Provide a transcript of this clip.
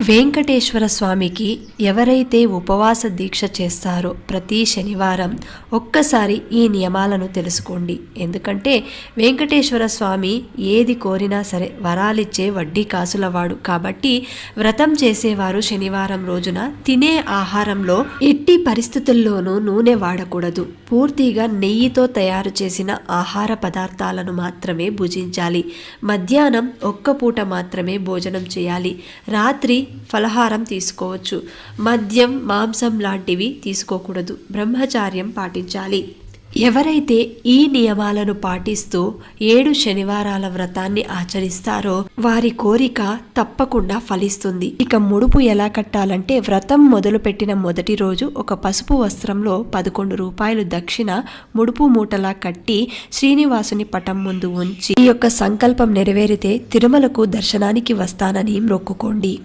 వెంకటేశ్వర స్వామికి ఎవరైతే ఉపవాస దీక్ష చేస్తారో ప్రతి శనివారం ఒక్కసారి ఈ నియమాలను తెలుసుకోండి. ఎందుకంటే వెంకటేశ్వర స్వామి ఏది కోరినా సరే వరాలిచ్చే వడ్డీ కాసులవాడు. కాబట్టి వ్రతం చేసేవారు శనివారం రోజున తినే ఆహారంలో ఎట్టి పరిస్థితుల్లోనూ నూనె వాడకూడదు. పూర్తిగా నెయ్యితో తయారు చేసిన ఆహార పదార్థాలను మాత్రమే భుజించాలి. మధ్యాహ్నం ఒక్క పూట మాత్రమే భోజనం చేయాలి. రాత్రి ఫలహారం తీసుకోవచ్చు. మద్యం, మాంసం లాంటివి తీసుకోకూడదు. బ్రహ్మచార్యం పాటించాలి. ఎవరైతే ఈ నియమాలను పాటిస్తూ 7 శనివారాల వ్రతాన్ని ఆచరిస్తారో వారి కోరిక తప్పకుండా ఫలిస్తుంది. ఇక ముడుపు ఎలా కట్టాలంటే, వ్రతం మొదలుపెట్టిన మొదటి రోజు ఒక పసుపు వస్త్రంలో 11 రూపాయలు దక్షిణ ముడుపు మూటలా కట్టి శ్రీనివాసుని పటం ముందు ఉంచి ఈ యొక్క సంకల్పం నెరవేరితే తిరుమలకు దర్శనానికి వస్తానని మొక్కుకోండి.